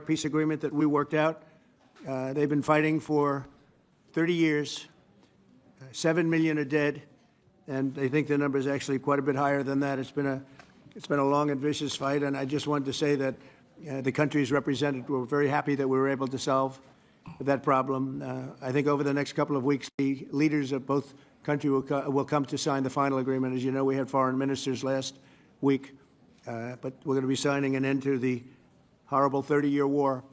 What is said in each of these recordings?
peace agreement that we worked out. They've been fighting for 30 years. 7 million are dead, and they think the number is actually quite a bit higher than that. It's been a long and vicious fight, and I just wanted to say that the countries represented were very happy that we were able to solve that problem. I think over the next couple of weeks, the leaders of both countries will come to sign the final agreement. As you know, we had foreign ministers last week, but we're going to be signing an end to the horrible 30-year war.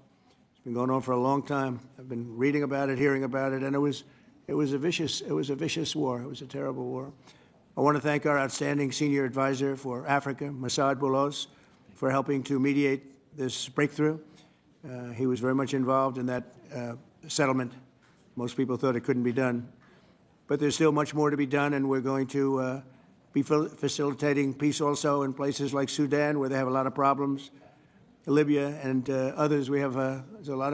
It's been going on for a long time. I've been reading about it, hearing about it, and it was a vicious war. It was a terrible war. I want to thank our outstanding senior advisor for Africa, Masad Boulos, for helping to mediate this breakthrough. He was very much involved in that settlement. Most people thought it couldn't be done. But there's still much more to be done, and we're going to be facilitating peace also in places like Sudan, where they have a lot of problems, Libya and others. We have there's a lot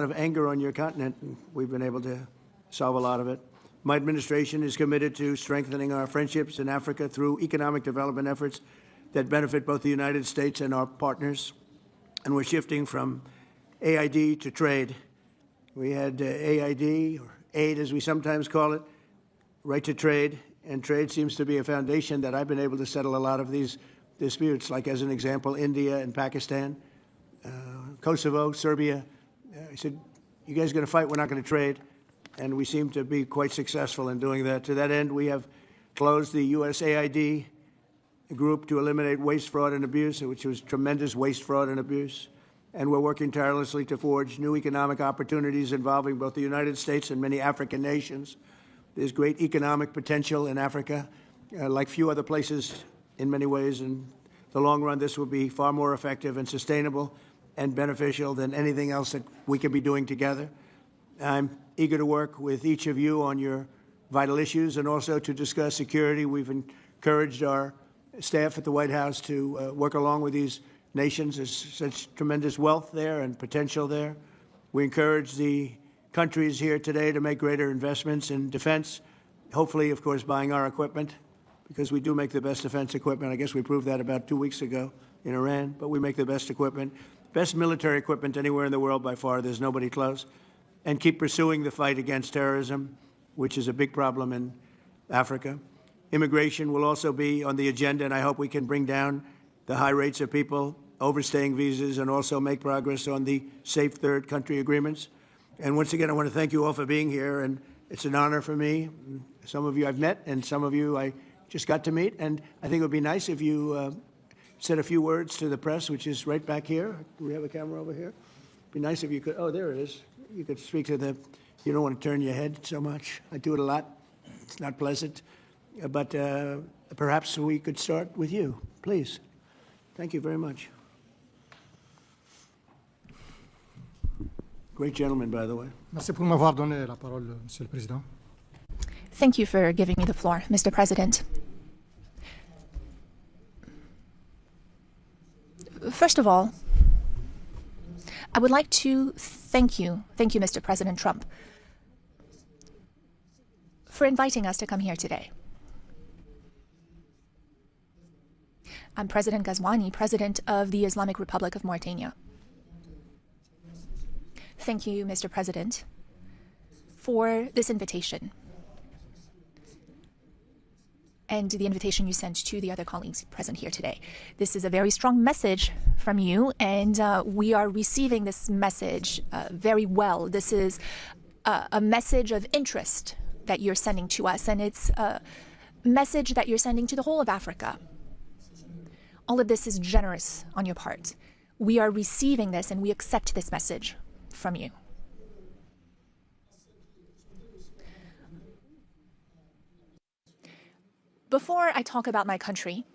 of anger on your continent, and we've been able to solve a lot of it. My administration is committed to strengthening our friendships in Africa through economic development efforts that benefit both the United States and our partners. And we're shifting from AID to trade. We had AID, or aid as we sometimes call it, right to trade. And trade seems to be a foundation that I've been able to settle a lot of these disputes, like as an example, India and Pakistan, Kosovo, Serbia. I said, you guys are going to fight, we're not going to trade. And we seem to be quite successful in doing that. To that end, we have closed the U.S. AID group to eliminate waste, fraud, and abuse, which was tremendous waste, fraud, and abuse. And we're working tirelessly to forge new economic opportunities involving both the United States and many African nations. There's great economic potential in Africa, like few other places in many ways. In the long run, this will be far more effective and sustainable and beneficial than anything else that we could be doing together. I'm eager to work with each of you on your vital issues and also to discuss security. We've encouraged our staff at the White House to work along with these nations. There's such tremendous wealth there and potential there. We encourage the countries here today to make greater investments in defense, hopefully, of course, buying our equipment, because we do make the best defense equipment. I guess we proved that about 2 weeks ago in Iran, but we make the best equipment, best military equipment anywhere in the world by far. There's nobody close. And keep pursuing the fight against terrorism, which is a big problem in Africa. Immigration will also be on the agenda, and I hope we can bring down the high rates of people overstaying visas and also make progress on the safe third country agreements. And once again, I want to thank you all for being here, and it's an honor for me. Some of you I've met, and some of you I just got to meet, and I think it would be nice if you said a few words to the press, which is right back here. Do we have a camera over here? It'd be nice if you could, oh, there it is. You could speak to the, you don't want to turn your head so much. I do it a lot. It's not pleasant. But perhaps we could start with you, please. Thank you very much. Great gentleman, by the way. Merci pour m'avoir donné la parole, Monsieur le Président. Thank you for giving me the floor, Mr. President. First of all, I would like to thank you, Mr. President Trump, for inviting us to come here today. I'm President Ghazouani, President of the Islamic Republic of Mauritania. Thank you, Mr. President, for this invitation and the invitation you sent to the other colleagues present here today. This is a very strong message from you, and we are receiving this message very well. This is a message of interest that you're sending to us, and it's a message that you're sending to the whole of Africa. All of this is generous on your part. We are receiving this, and we accept this message from you. Before I talk about my country,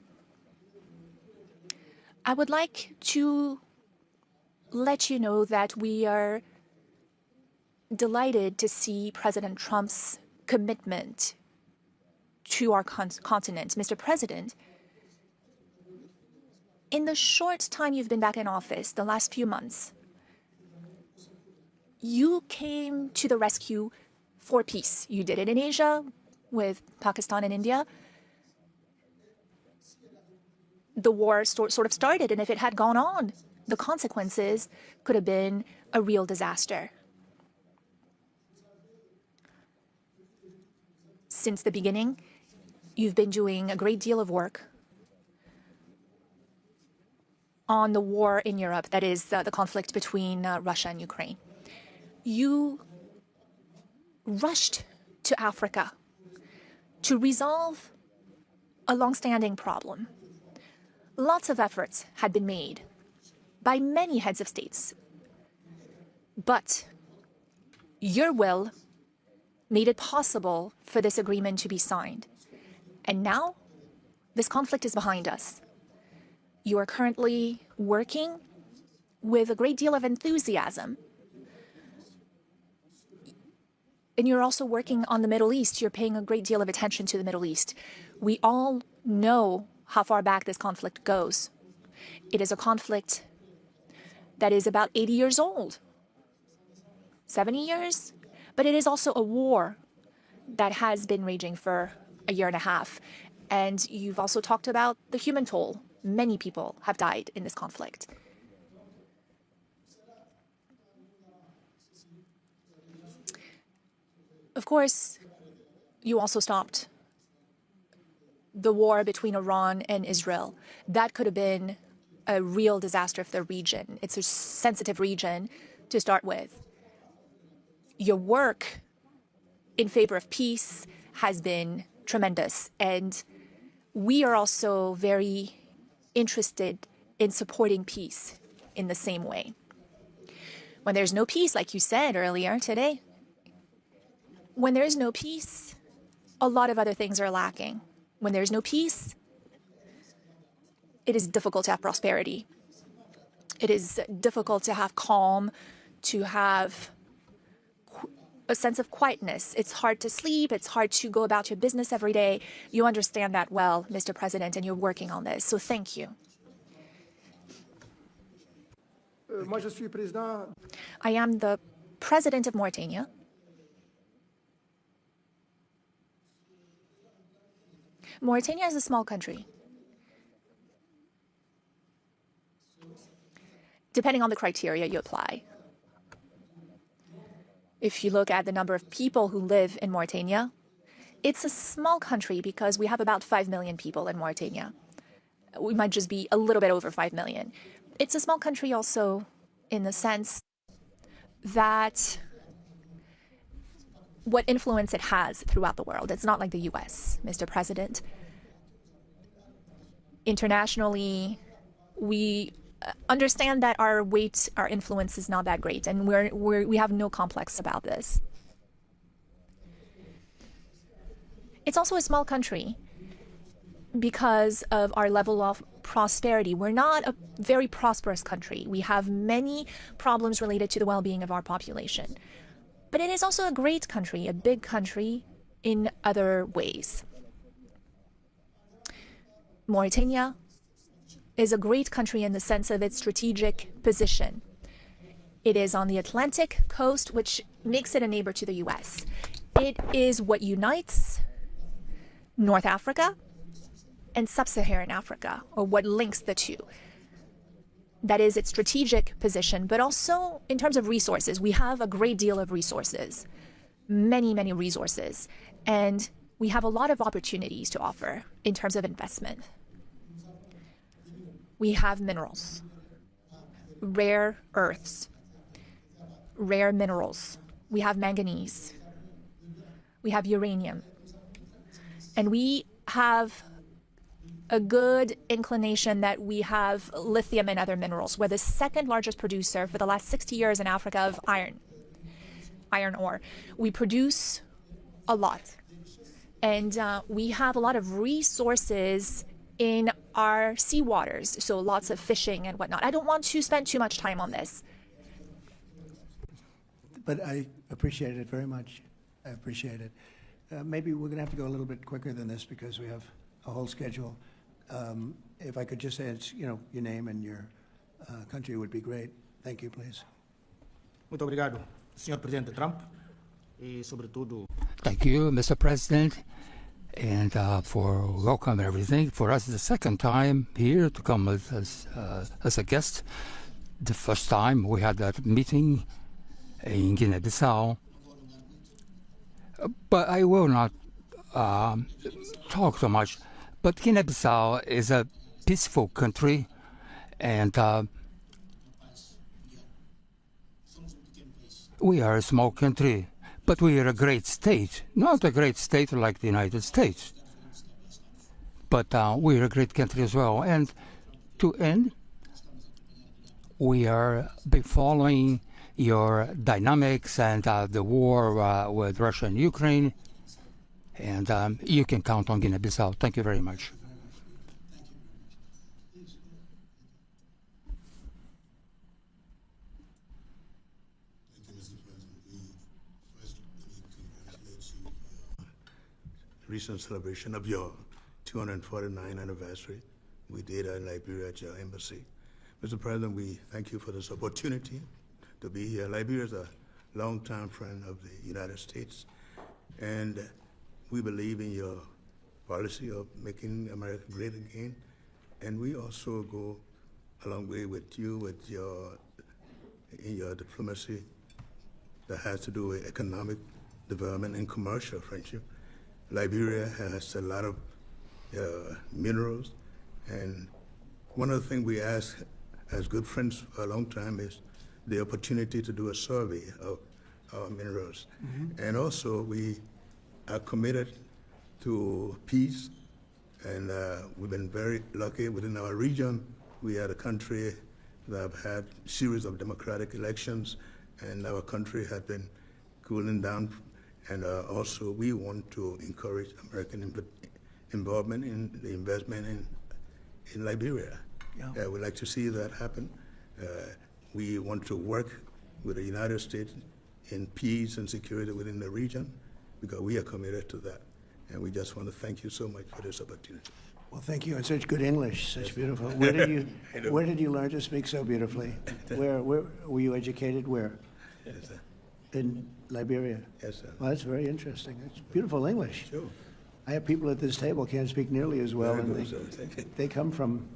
I would like to let you know that we are delighted to see President Trump's commitment to our continent. Mr. President, in the short time you've been back in office, the last few months, you came to the rescue for peace. You did it in Asia with Pakistan and India. The war sort of started, and if it had gone on, the consequences could have been a real disaster. Since the beginning, you've been doing a great deal of work on the war in Europe, that is the conflict between Russia and Ukraine. You rushed to Africa to resolve a long-standing problem. Lots of efforts had been made by many heads of states, but your will made it possible for this agreement to be signed. And now, this conflict is behind us. You are currently working with a great deal of enthusiasm. And you're also working on the Middle East. You're paying a great deal of attention to the Middle East. We all know how far back this conflict goes. It is a conflict that is about 80 years old, 70 years, but it is also a war that has been raging for a year and a half. And you've also talked about the human toll. Many people have died in this conflict. Of course, you also stopped the war between Iran and Israel. That could have been a real disaster for the region. It's a sensitive region to start with. Your work in favor of peace has been tremendous, and we are also very interested in supporting peace in the same way. When there's no peace, like you said earlier today, when there's no peace, a lot of other things are lacking. When there's no peace, it is difficult to have prosperity. It is difficult to have calm, to have a sense of quietness. It's hard to sleep. It's hard to go about your business every day. You understand that well, Mr. President, and you're working on this. So thank you. Moi, je suis président. I am the president of Mauritania. Mauritania is a small country. Depending on the criteria you apply. If you look at the number of people who live in Mauritania, it's a small country because we have about 5 million people in Mauritania. We might just be a little bit over 5 million. It's a small country also in the sense that what influence it has throughout the world. It's not like the U.S., Mr. President. Internationally, we understand that our weight, our influence is not that great, and we have no complex about this. It's also a small country because of our level of prosperity. We're not a very prosperous country. We have many problems related to the well-being of our population. But it is also a great country, a big country in other ways. Mauritania is a great country in the sense of its strategic position. It is on the Atlantic coast, which makes it a neighbor to the U.S. It is what unites North Africa and Sub-Saharan Africa, or what links the two. That is its strategic position, but also in terms of resources. We have a great deal of resources, many, many resources, and we have a lot of opportunities to offer in terms of investment. We have minerals, rare earths, rare minerals. We have manganese. We have uranium. And we have a good inclination that we have lithium and other minerals. We're the second largest producer for the last 60 years in Africa of iron ore. We produce a lot. And we have a lot of resources in our seawaters, so lots of fishing and whatnot. I don't want to spend too much time on this. But I appreciate it very much. I appreciate it. Maybe we're going to have to go a little bit quicker than this because we have a whole schedule. If I could just add, your name and your country would be great. Thank you, please. Muito obrigado, Sr. Presidente Trump, e sobretudo. Thank you, Mr. President, and for welcome and everything. For us, it's the second time here to come as a guest the first time we had that meeting in Guinea-Bissau. But I will not talk so much. But Guinea-Bissau is a peaceful country, and we are a small country, but we are a great state. Not a great state like the United States, but we are a great country as well. And to end, we are be following your dynamics and the war with Russia and Ukraine, and you can count on Guinea-Bissau. Thank you very much. Recent celebration of your 249th anniversary. We did in Liberia at your embassy. Mr. President, we thank you for this opportunity to be here. Liberia is a longtime friend of the United States, and we believe in your policy of making America great again. And we also go a long way with you in your diplomacy that has to do with economic development and commercial friendship. Liberia has a lot of minerals, and one of the things we ask as good friends for a long time is the opportunity to do a survey of our minerals. And also we are committed to peace, and we've been very lucky within our region. We are a country that have had a series of democratic elections, and our country has been cooling down. And also we want to encourage American involvement in the investment in Liberia. Yeah. We'd like to see that happen. We want to work with the United States in peace and security within the region, because we are committed to that. And we just want to thank you so much for this opportunity. Well, thank you, and such good English, such beautiful. Where did you learn to speak so beautifully? Where were you educated? Where? Yes, sir. In Liberia? Yes, sir. Well, that's very interesting. It's beautiful English. Sure. I have people at this table can't speak nearly as well, Very and good, sir. they come from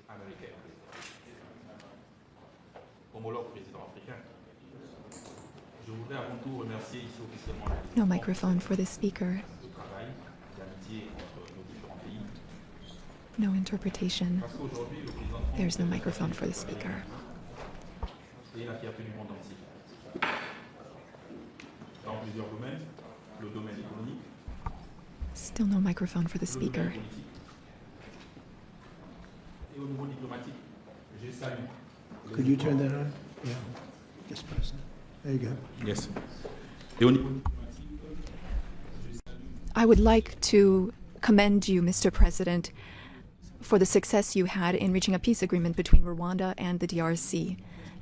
américaine. Homologue président africain. Je voudrais avant tout remercier ici officiellement No microphone for the speaker. le travail d'amitié entre nos différents pays. No interpretation. Parce qu'aujourd'hui, le président There's no microphone for the speaker. est la fierté du monde entier. Dans plusieurs domaines, le domaine économique, Still no microphone for the le speaker. domaine politique. Et au niveau diplomatique, j'ai salué. Could you turn that on? Yeah. Just press it. There you go. Yes. Et au niveau diplomatique, I would like to commend you, Mr. President, for the success you had in reaching a peace agreement between Rwanda and the DRC.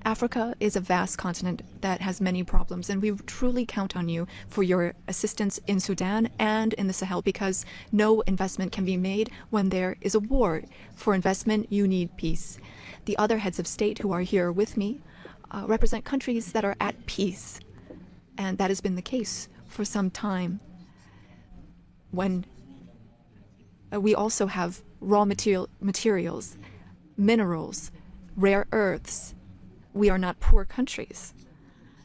Africa is a vast continent that has many problems, and we truly count on you for your assistance in Sudan and in the Sahel, because no investment can be made when there is a war. For investment, you need peace. The other heads of state who are here with me represent countries that are at peace, and that has been the case for some time. When we also have raw materials, minerals, rare earths. We are not poor countries.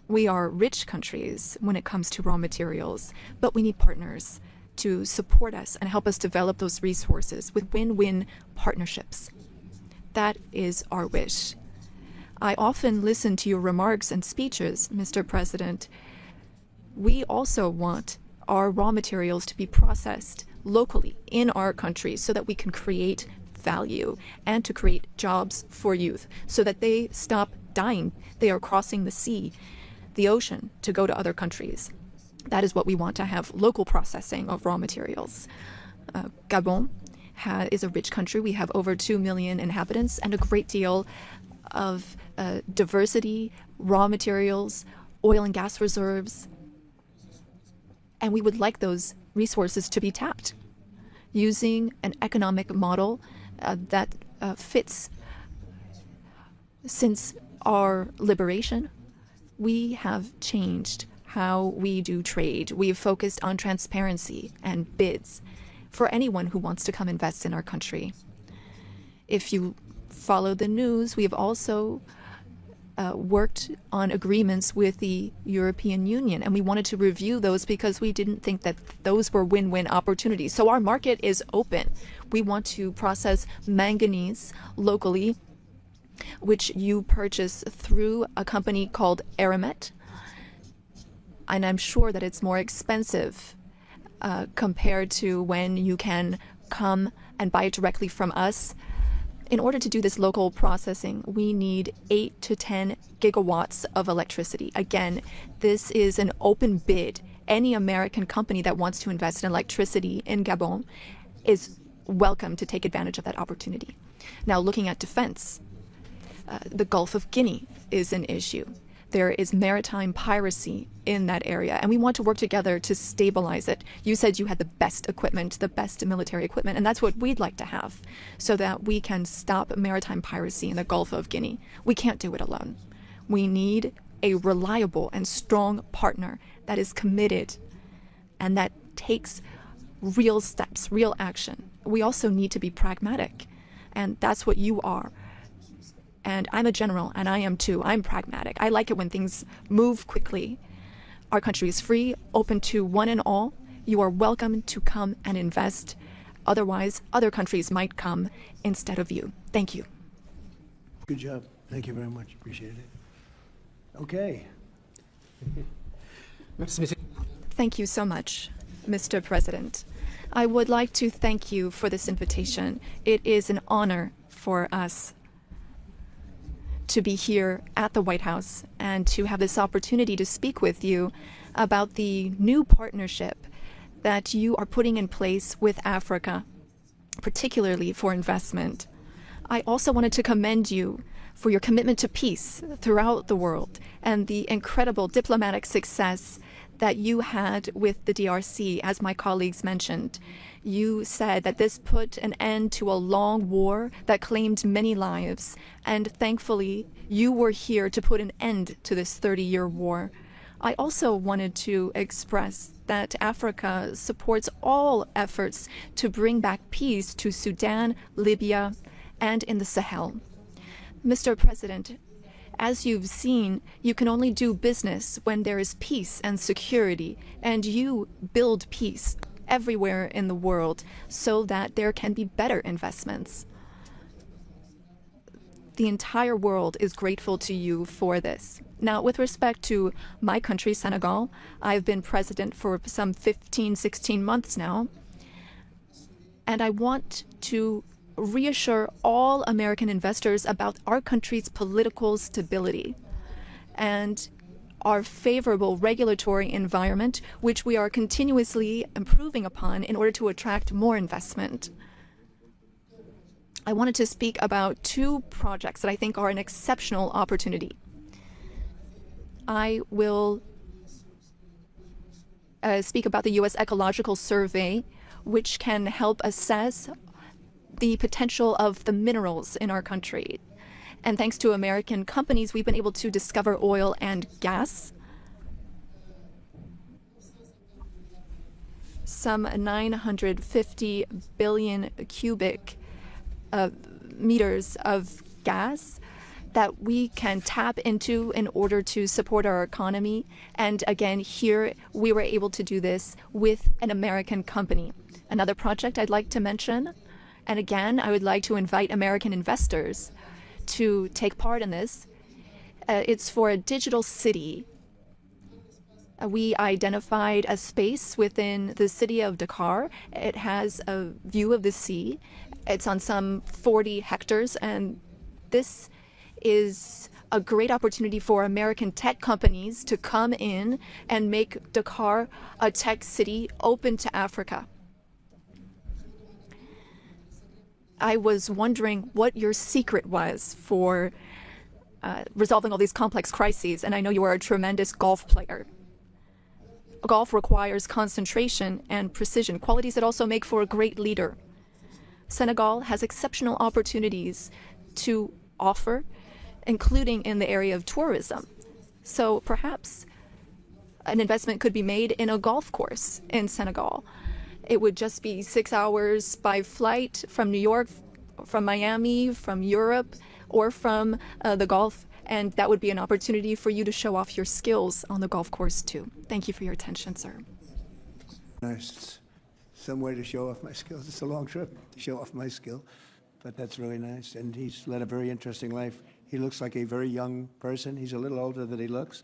We are rich countries when it comes to raw materials, but we need partners to support us and help us develop those resources with win-win partnerships. That is our wish. I often listen to your remarks and speeches, Mr. President. We also want our raw materials to be processed locally in our country so that we can create value and to create jobs for youth so that they stop dying. They are crossing the sea, the ocean, to go to other countries. That is what we want to have, local processing of raw materials. Gabon is a rich country. We have over 2 million inhabitants and a great deal of diversity, raw materials, oil and gas reserves. And we would like those resources to be tapped using an economic model that fits. Since our liberation, we have changed how we do trade. We've focused on transparency and bids for anyone who wants to come invest in our country. If you follow the news, we have also worked on agreements with the European Union, and we wanted to review those because we didn't think that those were win-win opportunities. So our market is open. We want to process manganese locally, which you purchase through a company called Aramet. And I'm sure that it's more expensive compared to when you can come and buy it directly from us. In order to do this local processing, we need 8 to 10 gigawatts of electricity. Again, this is an open bid. Any American company that wants to invest in electricity in Gabon is welcome to take advantage of that opportunity. Now, looking at defense, the Gulf of Guinea is an issue. There is maritime piracy in that area, and we want to work together to stabilize it. You said you had the best equipment, the best military equipment, and that's what we'd like to have so that we can stop maritime piracy in the Gulf of Guinea. We can't do it alone. We need a reliable and strong partner that is committed and that takes real steps, real action. We also need to be pragmatic, and that's what you are. And I'm a general, and I am too. I'm pragmatic. I like it when things move quickly. Our country is free, open to one and all. You are welcome to come and invest. Otherwise, other countries might come instead of you. Thank you. Good job. Thank you very much. Appreciate it. Okay. Thank you so much, Mr. President. I would like to thank you for this invitation. It is an honor for us to be here at the White House and to have this opportunity to speak with you about the new partnership that you are putting in place with Africa, particularly for investment. I also wanted to commend you for your commitment to peace throughout the world and the incredible diplomatic success that you had with the DRC, as my colleagues mentioned. You said that this put an end to a long war that claimed many lives, and thankfully, you were here to put an end to this 30-year war. I also wanted to express that Africa supports all efforts to bring back peace to Sudan, Libya, and in the Sahel. Mr. President, as you've seen, you can only do business when there is peace and security, and you build peace everywhere in the world so that there can be better investments. The entire world is grateful to you for this. Now, with respect to my country, Senegal, I've been president for some 15, 16 months now, and I want to reassure all American investors about our country's political stability and our favorable regulatory environment, which we are continuously improving upon in order to attract more investment. I wanted to speak about 2 projects that I think are an exceptional opportunity. I will speak about the U.S. Ecological Survey, which can help assess the potential of the minerals in our country. And thanks to American companies, we've been able to discover oil and gas. Some 950 billion cubic meters of gas that we can tap into in order to support our economy. And again, here we were able to do this with an American company. Another project I'd like to mention, and again, I would like to invite American investors to take part in this. It's for a digital city. We identified a space within the city of Dakar. It has a view of the sea. It's on some 40 hectares, and this is a great opportunity for American tech companies to come in and make Dakar a tech city open to Africa. I was wondering what your secret was for resolving all these complex crises, and I know you are a tremendous golf player. Golf requires concentration and precision, qualities that also make for a great leader. Senegal has exceptional opportunities to offer, including in the area of tourism. So perhaps an investment could be made in a golf course in Senegal. It would just be 6 hours by flight from New York, from Miami, from Europe, or from the Gulf, and that would be an opportunity for you to show off your skills on the golf course too. Thank you for your attention, sir. Nice. It's some way to show off my skills. It's a long trip to show off my skill, but that's really nice. And he's led a very interesting life. He looks like a very young person. He's a little older than he looks,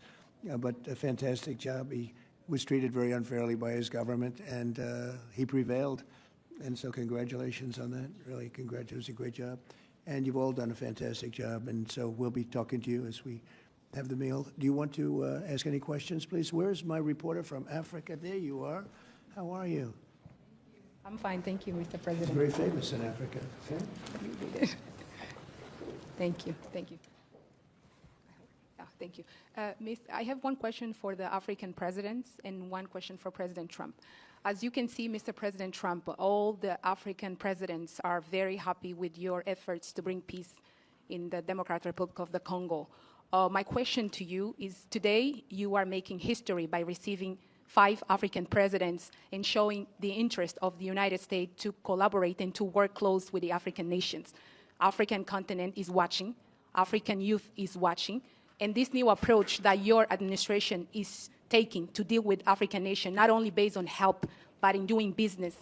but a fantastic job. He was treated very unfairly by his government, and he prevailed. And so congratulations on that. Really, congratulations. It was a great job. And you've all done a fantastic job. And so we'll be talking to you as we have the meal. Do you want to ask any questions, please? Where's my reporter from Africa? There you are. How are you? I'm fine, thank you, Mr. President. Very famous in Africa. Okay? Thank you, thank you. Thank you. I have one question for the African presidents and one question for President Trump. As you can see, Mr. President Trump, all the African presidents are very happy with your efforts to bring peace in the Democratic Republic of the Congo. My question to you is, today you are making history by receiving 5 African presidents and showing the interest of the United States to collaborate and to work close with the African nations. African continent is watching, African youth is watching, and this new approach that your administration is taking to deal with African nations, not only based on help, but in doing business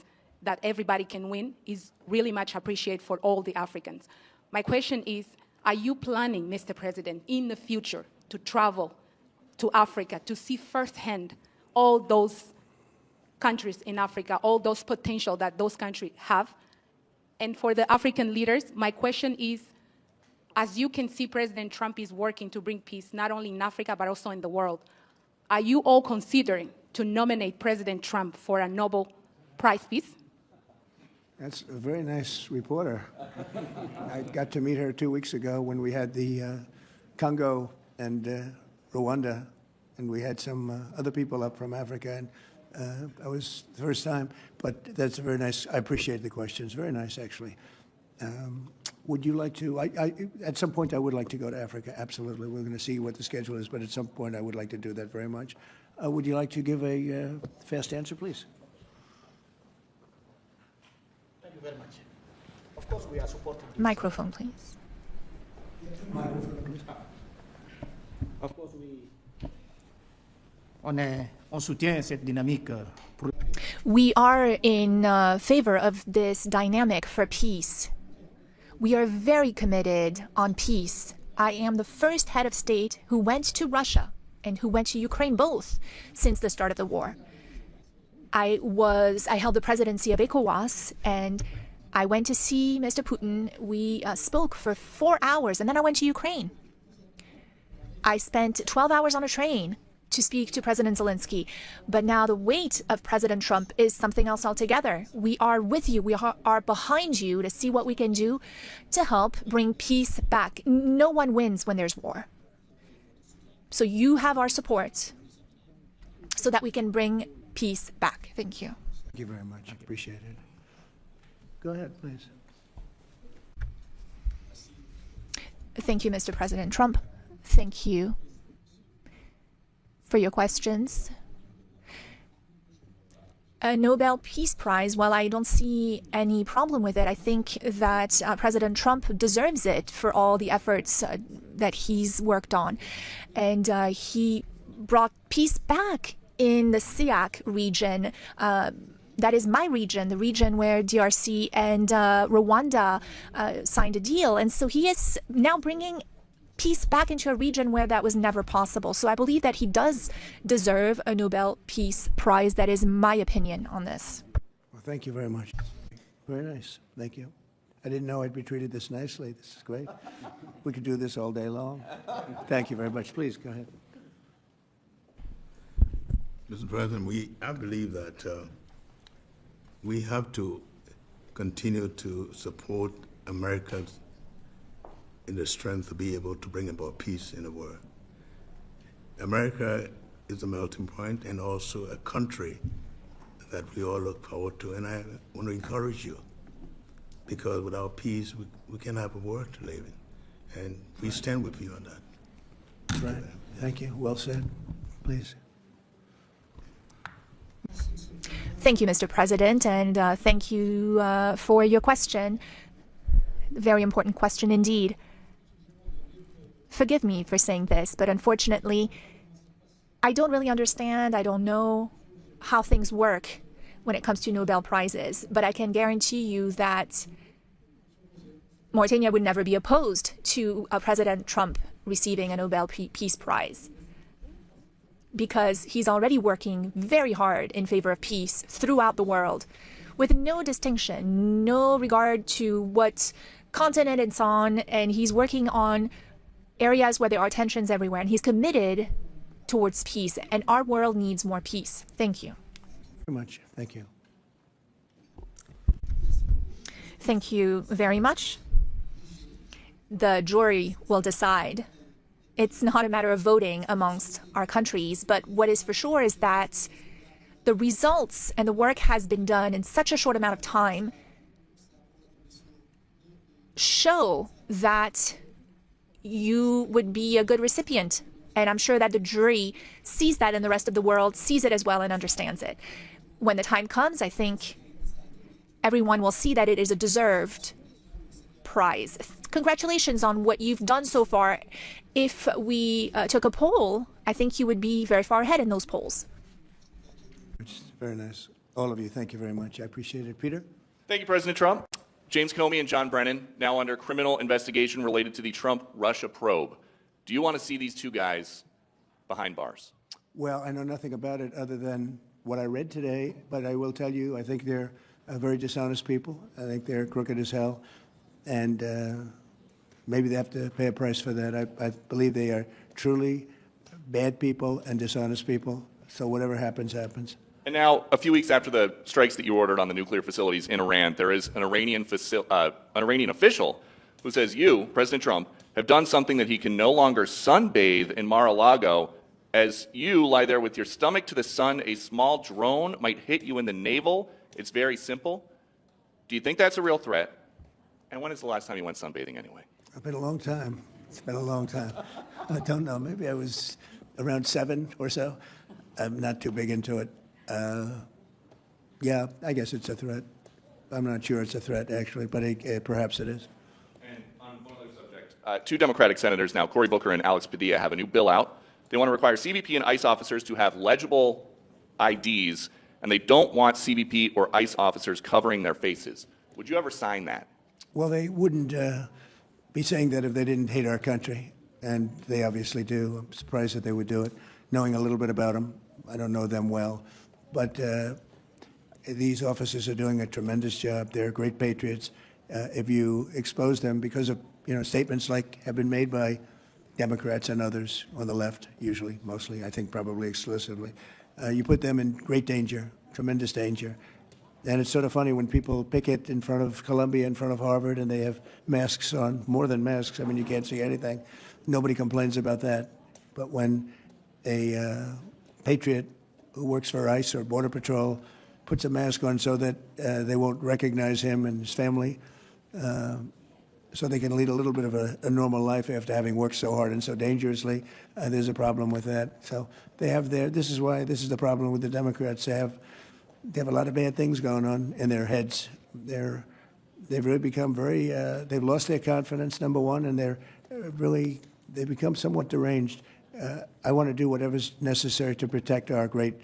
that everybody can win, is really much appreciated for all the Africans. My question is, are you planning, Mr. President, in the future to travel to Africa to see firsthand all those countries in Africa, all those potential that those countries have? And for the African leaders, my question is, as you can see, President Trump is working to bring peace not only in Africa, but also in the world. Are you all considering to nominate President Trump for a Nobel Prize Peace? That's a very nice reporter. I got to meet her 2 weeks ago when we had the Congo and Rwanda, and we had some other people up from Africa, and that was the first time. But that's a very nice. I appreciate the questions. Very nice, actually. Would you like to? At some point, I would like to go to Africa. Absolutely, we're going to see what the schedule is, but at some point, I would like to do that very much. Would you like to give a fast answer, please? Thank you very much. Of course, we are supporting. Microphone, please. Microphone, please. Of course, on soutient cette dynamique. We are in favor of this dynamic for peace. We are very committed on peace. I am the first head of state who went to Russia and who went to Ukraine both since the start of the war. I held the presidency of ECOWAS, and I went to see Mr. Putin. We spoke for 4 hours, and then I went to Ukraine. I spent 12 hours on a train to speak to President Zelensky. But now the weight of President Trump is something else altogether. We are with you. We are behind you to see what we can do to help bring peace back. No one wins when there's war. So you have our support so that we can bring peace back. Thank you. Thank you very much. Appreciate it. Go ahead, please. Thank you, Mr. President Trump. Thank you for your questions. A Nobel Peace Prize, well, I don't see any problem with it. I think that President Trump deserves it for all the efforts that he's worked on. And he brought peace back in the SIAC region. That is my region, the region where DRC and Rwanda signed a deal. And so he is now bringing peace back into a region where that was never possible. So I believe that he does deserve a Nobel Peace Prize. That is my opinion on this. Well, thank you very much. Very nice. Thank you. I didn't know I'd be treated this nicely. This is great. We could do this all day long. Thank you very much. Please, go ahead. Mr. President, I believe that we have to continue to support America in the strength to be able to bring about peace in the world. America is a melting point and also a country that we all look forward to. And I want to encourage you, because without peace, we can't have a world to live in. And we stand with you on that. That's right. Thank you. Well said. Please. Thank you, Mr. President, and thank you for your question. Very important question indeed. Forgive me for saying this, but unfortunately, I don't really understand. I don't know how things work when it comes to Nobel Prizes, but I can guarantee you that Mauritania would never be opposed to President Trump receiving a Nobel Peace Prize, because he's already working very hard in favor of peace throughout the world, with no distinction, no regard to what continent it's on, and he's working on areas where there are tensions everywhere, and he's committed towards peace, and our world needs more peace. Thank you. Very much. Thank you. Thank you very much. The jury will decide. It's not a matter of voting amongst our countries, but what is for sure is that the results and the work has been done in such a short amount of time show that you would be a good recipient. And I'm sure that the jury sees that, and the rest of the world sees it as well and understands it. When the time comes, I think everyone will see that it is a deserved prize. Congratulations on what you've done so far. If we took a poll, I think you would be very far ahead in those polls. Which is very nice. All of you, thank you very much. I appreciate it. Peter? Thank you, President Trump. James Comey and John Brennan, now under criminal investigation related to the Trump-Russia probe. Do you want to see these two guys behind bars? Well, I know nothing about it other than what I read today, but I will tell you, I think they're very dishonest people. I think they're crooked as hell, and maybe they have to pay a price for that. I believe they are truly bad people and dishonest people, so whatever happens, happens. And now, a few weeks after the strikes that you ordered on the nuclear facilities in Iran, there is an Iranian official who says you, President Trump, have done something that he can no longer sunbathe in Mar-a-Lago. As you lie there with your stomach to the sun, a small drone might hit you in the navel. It's very simple. Do you think that's a real threat? And when is the last time you went sunbathing anyway? It's been a long time. It's been a long time. I don't know. Maybe I was around 7 or so. I'm not too big into it. Yeah, I guess it's a threat. I'm not sure it's a threat, actually, but perhaps it is. And on one other subject, two Democratic senators now, Cory Booker and Alex Padilla, have a new bill out. They want to require CBP and ICE officers to have legible IDs, and they don't want CBP or ICE officers covering their faces. Would you ever sign that? Well, they wouldn't be saying that if they didn't hate our country, and they obviously do. I'm surprised that they would do it. Knowing a little bit about them, I don't know them well, but these officers are doing a tremendous job. They're great patriots. If you expose them because of statements like have been made by Democrats and others on the left, usually, mostly, I think probably exclusively, you put them in great danger, tremendous danger. And it's sort of funny when people picket in front of Columbia, in front of Harvard, and they have masks on, more than masks. I mean, you can't see anything. Nobody complains about that. But when a patriot who works for ICE or Border Patrol puts a mask on so that they won't recognize him and his family, so they can lead a little bit of a normal life after having worked so hard and so dangerously, there's a problem with that. So they have this is the problem with the Democrats. They have a lot of bad things going on in their heads. They've really become they've lost their confidence, number one, and they've become somewhat deranged. I want to do whatever's necessary to protect our great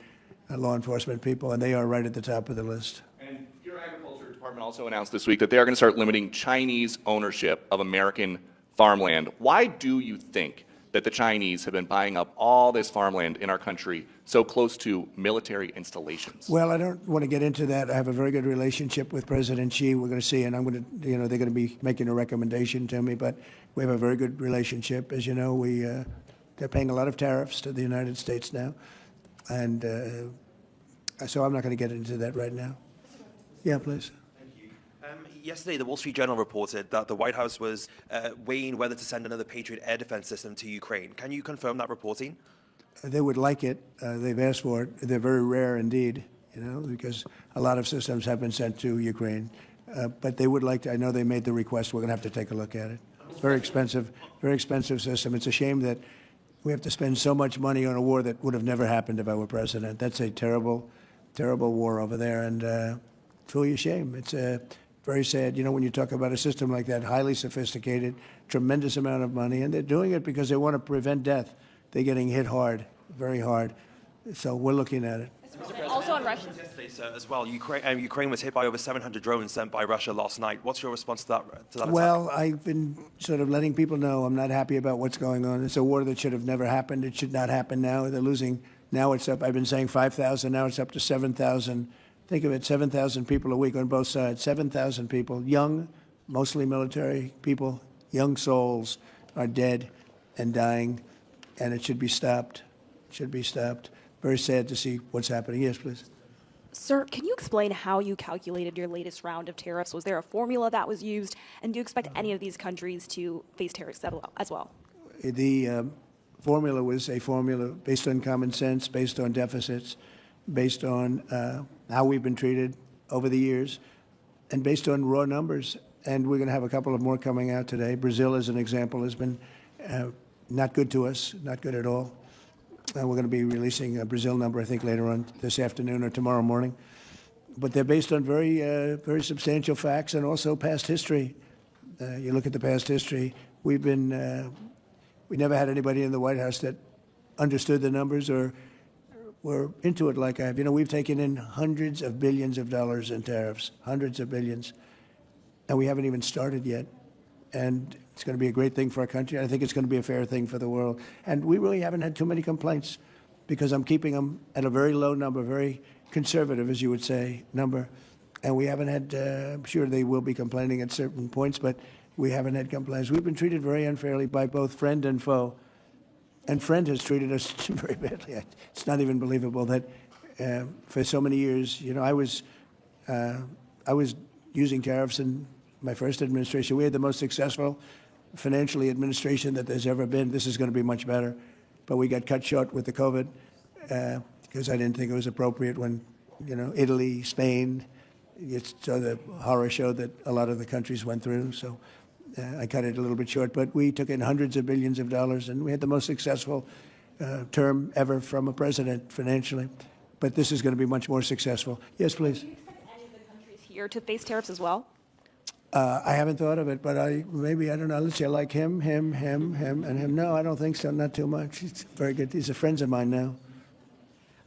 law enforcement people, and they are right at the top of the list. And your Agriculture Department also announced this week that they are going to start limiting Chinese ownership of American farmland. Why do you think that the Chinese have been buying up all this farmland in our country so close to military installations? Well, I don't want to get into that. I have a very good relationship with President Xi. We're going to see, and I'm going to, they're going to be making a recommendation to me, but we have a very good relationship. As you know, they're paying a lot of tariffs to the United States now, and so I'm not going to get into that right now. Yeah, please. Yesterday, the Wall Street Journal reported that the White House was weighing whether to send another Patriot air defense system to Ukraine. Can you confirm that reporting? They would like it. They've asked for it. They're very rare indeed, because a lot of systems have been sent to Ukraine. But they would like to. I know they made the request. We're going to have to take a look at it. Very expensive system. It's a shame that we have to spend so much money on a war that would have never happened if I were president. That's a terrible, terrible war over there, and it's really a shame. It's very sad. When you talk about a system like that, highly sophisticated, tremendous amount of money, and they're doing it because they want to prevent death. They're getting hit hard, very hard. So we're looking at it. Also on Russia. Yesterday, sir, as well, Ukraine was hit by over 700 drones sent by Russia last night. What's your response to that attack? Well, I've been sort of letting people know I'm not happy about what's going on. It's a war that should have never happened. It should not happen now. They're losing. Now it's up. I've been saying 5,000. Now it's up to 7,000. Think of it, 7,000 people a week on both sides. 7,000 people, young, mostly military people, young souls are dead and dying, and it should be stopped. It should be stopped. Very sad to see what's happening. Yes, please. Sir, can you explain how you calculated your latest round of tariffs? Was there a formula that was used? And do you expect any of these countries to face tariffs as well? The formula was a formula based on common sense, based on deficits, based on how we've been treated over the years, and based on raw numbers. And we're going to have a couple of more coming out today. Brazil, as an example, has been not good to us, not good at all. We're going to be releasing a Brazil number, I think, later on this afternoon or tomorrow morning. But they're based on very substantial facts and also past history. You look at the past history. We never had anybody in the White House that understood the numbers or were into it like I have. We've taken in hundreds of billions of dollars in tariffs, hundreds of billions, and we haven't even started yet. And it's going to be a great thing for our country. I think it's going to be a fair thing for the world. And we really haven't had too many complaints because I'm keeping them at a very low number, very conservative, as you would say, number. And we haven't had, I'm sure they will be complaining at certain points, but we haven't had complaints. We've been treated very unfairly by both friend and foe. And friend has treated us very badly. It's not even believable that for so many years, I was using tariffs in my first administration. We had the most successful financially administration that there's ever been. This is going to be much better. But we got cut short with the COVID because I didn't think it was appropriate when, Italy, Spain, so the horror show that a lot of the countries went through. So I cut it a little bit short. But we took in hundreds of billions of dollars, and we had the most successful term ever from a president financially. But this is going to be much more successful. Yes, please. Do you expect any of the countries here to face tariffs as well? I haven't thought of it, but I don't know. Let's see, I like him, and him. No, I don't think so. Not too much. He's very good. These are friends of mine now.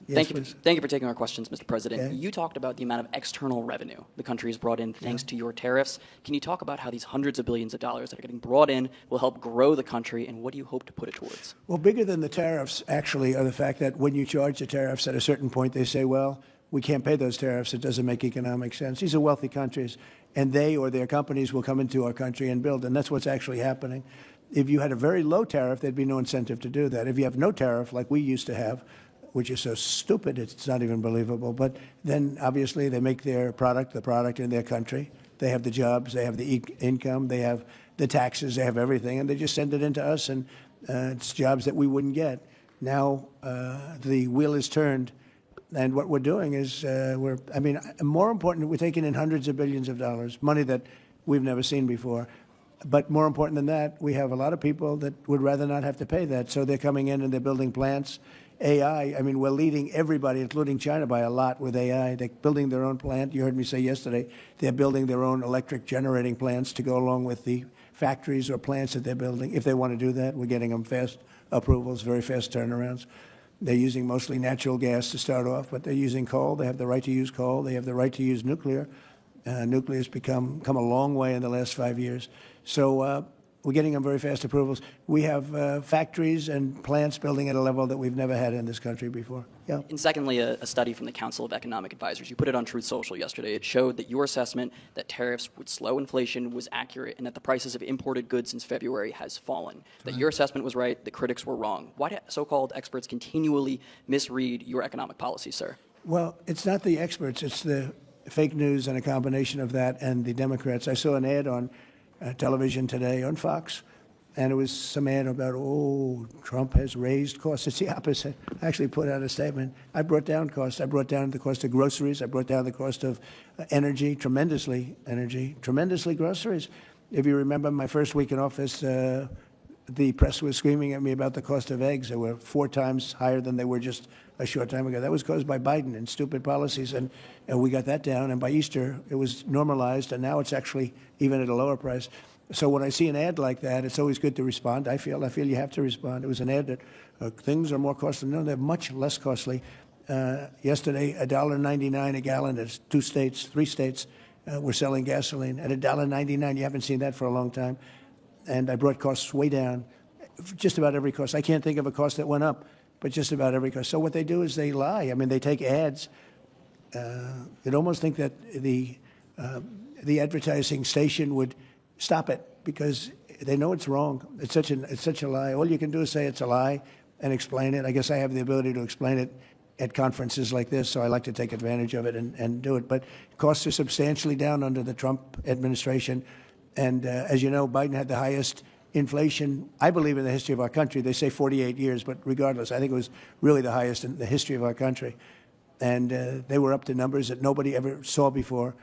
Yes, Thank you for taking our questions, Mr. President. Okay. You talked about the amount of external revenue the country has brought in thanks to your tariffs. Can you talk about how these hundreds of billions of dollars that are getting brought in will help grow the country, and what do you hope to put it towards? Well, bigger than the tariffs, actually, are the fact that when you charge the tariffs at a certain point, they say, well, we can't pay those tariffs. It doesn't make economic sense. These are wealthy countries, and they or their companies will come into our country and build, and that's what's actually happening. If you had a very low tariff, there'd be no incentive to do that. If you have no tariff, like we used to have, which is so stupid, it's not even believable, but then obviously they make their product, the product in their country. They have the jobs, they have the income, they have the taxes, they have everything, and they just send it into us, and it's jobs that we wouldn't get. Now the wheel is turned. And what we're doing is, more important, we're taking in hundreds of billions of dollars, money that we've never seen before. But more important than that, we have a lot of people that would rather not have to pay that. So they're coming in and they're building plants. AI, we're leading everybody, including China, by a lot with AI. They're building their own plant. You heard me say yesterday, they're building their own electric generating plants to go along with the factories or plants that they're building. If they want to do that, we're getting them fast approvals, very fast turnarounds. They're using mostly natural gas to start off, but they're using coal. They have the right to use coal. They have the right to use nuclear. Nuclear has come a long way in the last 5 years. So We're getting them very fast approvals. We have factories and plants building at a level that we've never had in this country before. Yeah. And secondly, a study from the Council of Economic Advisors. You put it on Truth Social yesterday. It showed that your assessment that tariffs would slow inflation was accurate and that the prices of imported goods since February has fallen. That your assessment was right, the critics were wrong. Why do so-called experts continually misread your economic policy, sir? Well, it's not the experts. It's the fake news and a combination of that and the Democrats. I saw an ad on television today on Fox, and it was some ad about, Trump has raised costs. It's the opposite. I actually put out a statement. I brought down costs. I brought down the cost of groceries. I brought down the cost of energy, tremendously groceries. If you remember my first week in office, the press was screaming at me about the cost of eggs. They were 4 times higher than they were just a short time ago. That was caused by Biden and stupid policies, and we got that down. And by Easter, it was normalized, and now it's actually even at a lower price. So when I see an ad like that, it's always good to respond. I feel you have to respond. It was an ad that things are more costly. No, they're much less costly. Yesterday, $1.99 a gallon. There's 3 states were selling gasoline at $1.99. You haven't seen that for a long time. And I brought costs way down, just about every cost. I can't think of a cost that went up, but just about every cost. So what they do is they lie. I mean, they take ads. You'd almost think that the advertising station would stop it because they know it's wrong. It's such a lie. All you can do is say it's a lie and explain it. I guess I have the ability to explain it at conferences like this, so I like to take advantage of it and do it. But costs are substantially down under the Trump administration. And as you know, Biden had the highest inflation, I believe, in the history of our country. They say 48 years, but regardless, I think it was really the highest in the history of our country. And they were up to numbers that nobody ever saw before.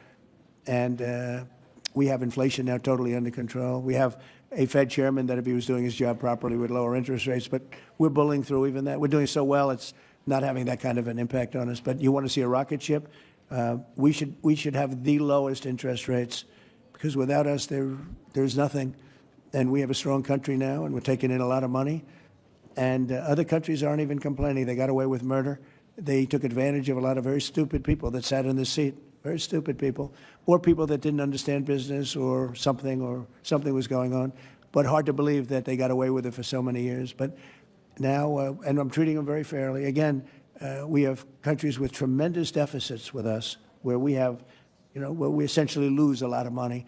And we have inflation now totally under control. We have a Fed chairman that, if he was doing his job properly, would lower interest rates. But we're bullying through even that. We're doing so well, it's not having that kind of an impact on us. But you want to see a rocket ship? We should have the lowest interest rates, because without us, there's nothing. And we have a strong country now, and we're taking in a lot of money. And other countries aren't even complaining. They got away with murder. They took advantage of a lot of very stupid people that sat in the seat, very stupid people, or people that didn't understand business or something was going on. But hard to believe that they got away with it for so many years. But now, and I'm treating them very fairly. Again, we have countries with tremendous deficits with us, where we have, where we essentially lose a lot of money.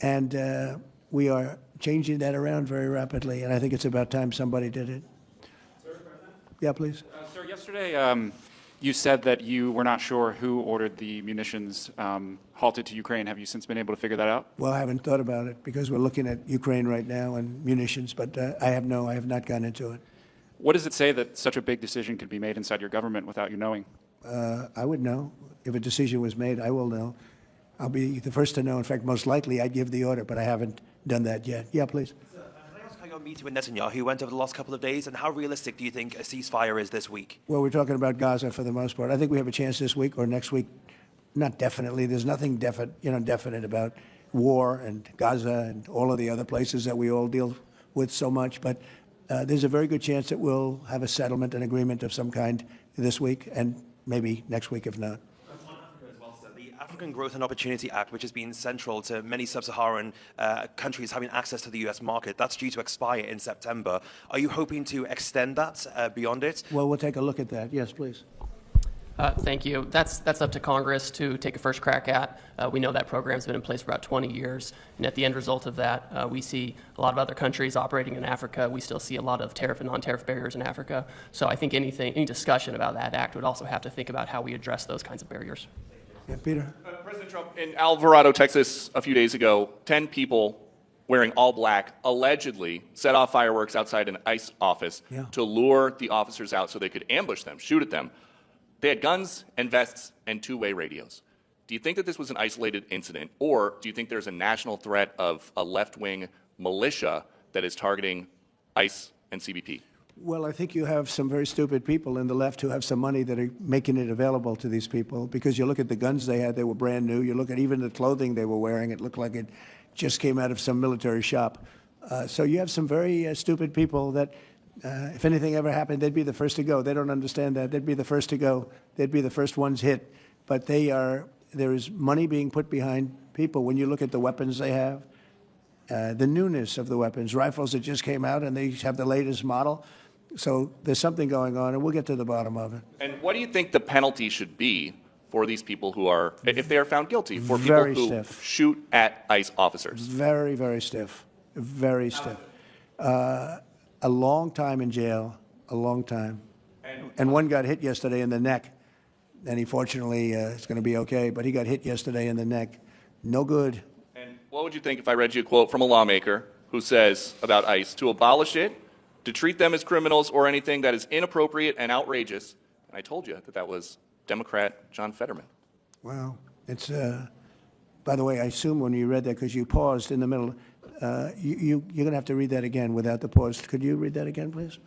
And we are changing that around very rapidly, and I think it's about time somebody did it. Sir, President? Yeah, please. Sir, yesterday you said that you were not sure who ordered the munitions halted to Ukraine. Have you since been able to figure that out? Well, I haven't thought about it because we're looking at Ukraine right now and munitions, but I have not gone into it. What does it say that such a big decision could be made inside your government without you knowing? I would know. If a decision was made, I will know. I'll be the first to know. In fact, most likely I'd give the order, but I haven't done that yet. Yeah, please. Can I ask how your meeting with Netanyahu went over the last couple of days, and how realistic do you think a ceasefire is this week? Well, we're talking about Gaza for the most part. I think we have a chance this week or next week. Not definitely. There's nothing definite about war and Gaza and all of the other places that we all deal with so much. But there's a very good chance that we'll have a settlement, an agreement of some kind this week, and maybe next week if not. The African Growth and Opportunity Act, which has been central to many sub-Saharan countries having access to the U.S. market, that's due to expire in September. Are you hoping to extend that beyond it? Well, we'll take a look at that. Yes, please. Thank you. That's up to Congress to take a first crack at. We know that program's been in place for about 20 years, and at the end result of that, we see a lot of other countries operating in Africa. We still see a lot of tariff and non-tariff barriers in Africa. So I think any discussion about that act would also have to think about how we address those kinds of barriers. Yeah, Peter. President Trump, in Alvarado, Texas, a few days ago, 10 people wearing all black allegedly set off fireworks outside an ICE office to lure the officers out so they could ambush them, shoot at them. They had guns and vests and two-way radios. Do you think that this was an isolated incident, or do you think there's a national threat of a left-wing militia that is targeting ICE and CBP? Well, I think you have some very stupid people in the left who have some money that are making it available to these people, because you look at the guns they had, they were brand new. You look at even the clothing they were wearing, it looked like it just came out of some military shop. So you have some very stupid people that, if anything ever happened, they'd be the first to go. They don't understand that. They'd be the first to go. They'd be the first ones hit. But there is money being put behind people when you look at the weapons they have the newness of the weapons, rifles that just came out, and they have the latest model. So there's something going on, and we'll get to the bottom of it. And what do you think the penalty should be for these people who are, if they are found guilty, for people Very who stiff. shoot at ICE officers? Very, very stiff. Very stiff. A long time in jail, a long time. And one got hit yesterday in the neck, and he fortunately is going to be okay, but he got hit yesterday in the neck. No good. And what would you think if I read you a quote from a lawmaker who says about ICE, to abolish it, to treat them as criminals or anything that is inappropriate and outrageous? And I told you that that was Democrat John Fetterman. Wow. It's, by the way, I assume when you read that, because you paused in the middle, you're going to have to read that again without the pause. Could you read that again, please?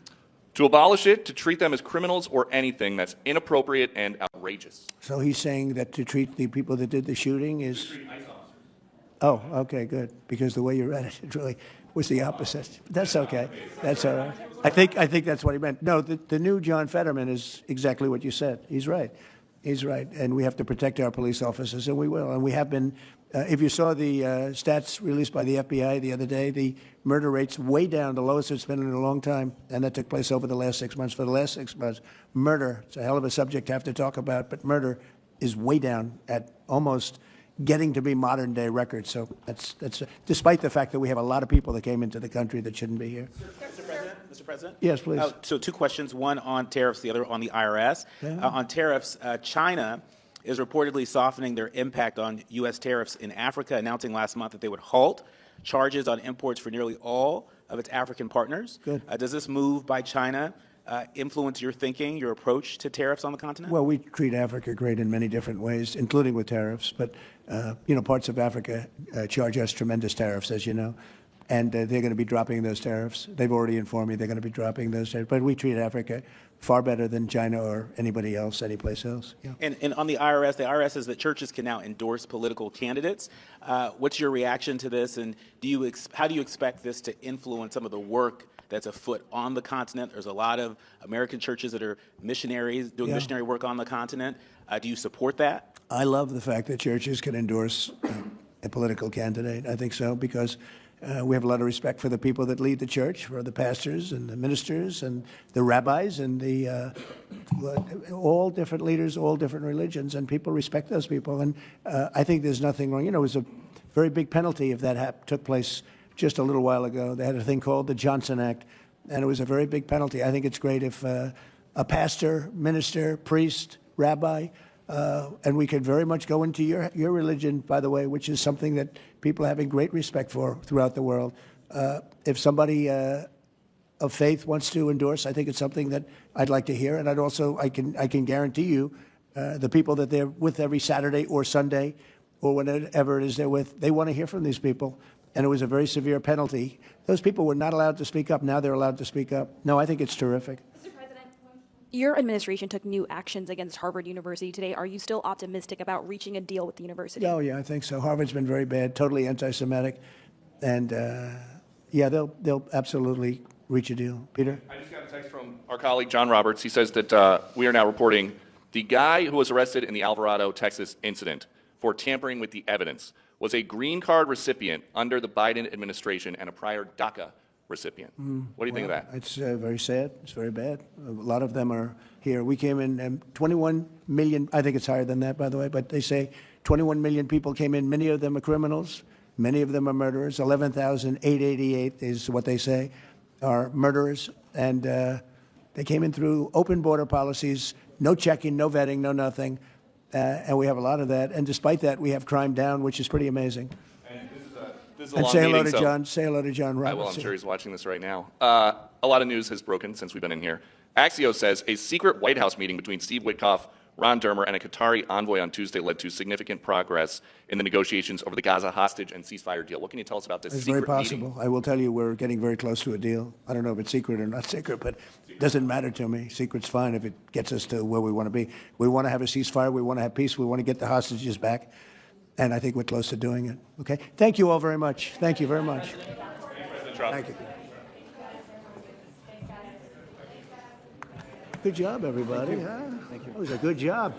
To abolish it, to treat them as criminals or anything that's inappropriate and outrageous. So he's saying that to treat the people that did the shooting is... Oh, okay, good. Because the way you read it, it really was the opposite. That's okay. That's all right. I think that's what he meant. No, the new John Fetterman is exactly what you said. He's right. He's right. And we have to protect our police officers, and we will. And we have been... if you saw the stats released by the FBI the other day, the murder rate's way down, the lowest it's been in a long time, and that took place over the last 6 months. For the last 6 months, murder, it's a hell of a subject to have to talk about, but murder is way down at almost getting to be modern-day records. So that's despite the fact that we have a lot of people that came into the country that shouldn't be here. Mr. President? Yes, please. So two questions, one on tariffs, the other on the IRS. Yeah. On tariffs, China is reportedly softening their impact on U.S. tariffs in Africa, announcing last month that they would halt charges on imports for nearly all of its African partners. Good. Does this move by China influence your thinking, your approach to tariffs on the continent? Well, we treat Africa great in many different ways, including with tariffs. But, parts of Africa charge us tremendous tariffs, as you know. And they're going to be dropping those tariffs. They've already informed me they're going to be dropping those tariffs. But we treat Africa far better than China or anybody else, anyplace else. Yeah. And on the IRS says that churches can now endorse political candidates. What's your reaction to this, and how do you expect this to influence some of the work that's afoot on the continent? There's a lot of American churches that are missionaries doing missionary work on the continent. Do you support that? I love the fact that churches can endorse a political candidate. I think so, because we have a lot of respect for the people that lead the church, for the pastors and the ministers and the rabbis and the all different leaders, all different religions, and people respect those people. And I think there's nothing wrong. It was a very big penalty if that took place just a little while ago. They had a thing called the Johnson Act, and it was a very big penalty. I think it's great if a pastor, minister, priest, rabbi, and we could very much go into your religion, by the way, which is something that people are having great respect for throughout the world. If somebody of faith wants to endorse, I think it's something that I'd like to hear. And I can guarantee you, the people that they're with every Saturday or Sunday or whenever it is they're with, they want to hear from these people. And it was a very severe penalty. Those people were not allowed to speak up. Now they're allowed to speak up. No, I think it's terrific. Your administration took new actions against Harvard University today. Are you still optimistic about reaching a deal with the university? Oh, yeah, I think so. Harvard's been very bad, totally anti-Semitic. And, they'll absolutely reach a deal. Peter? I just got a text from our colleague, John Roberts. He says that we are now reporting the guy who was arrested in the Alvarado, Texas incident for tampering with the evidence was a green card recipient under the Biden administration and a prior DACA recipient. What do you think of that? It's very sad. It's very bad. A lot of them are here. We came in 21 million. I think it's higher than that, by the way, but they say 21 million people came in. Many of them are criminals. Many of them are murderers. 11,888 is what they say are murderers. And they came in through open border policies, no checking, no vetting, no nothing. And we have a lot of that. And despite that, we have crime down, which is pretty amazing. And this is a And long say hello meeting, to so- John. Say hello to John I Roberts. will. I'm sure he's watching this right now. A lot of news has broken since we've been in here. Axios says a secret White House meeting between Steve Witkoff, Ron Dermer, and a Qatari envoy on Tuesday led to significant progress in the negotiations over the Gaza hostage and ceasefire deal. What can you tell us about this It's secret very possible. meeting? I will tell you we're getting very close to a deal. I don't know if it's secret or not secret, but it doesn't matter to me. Secret's fine if it gets us to where we want to be. We want to have a ceasefire. We want to have peace. We want to get the hostages back. And I think we're close to doing it. Okay? Thank you all very much. Thank you very much. President Trump. Thank you. Good job, everybody. Huh? Thank you. That was a good job.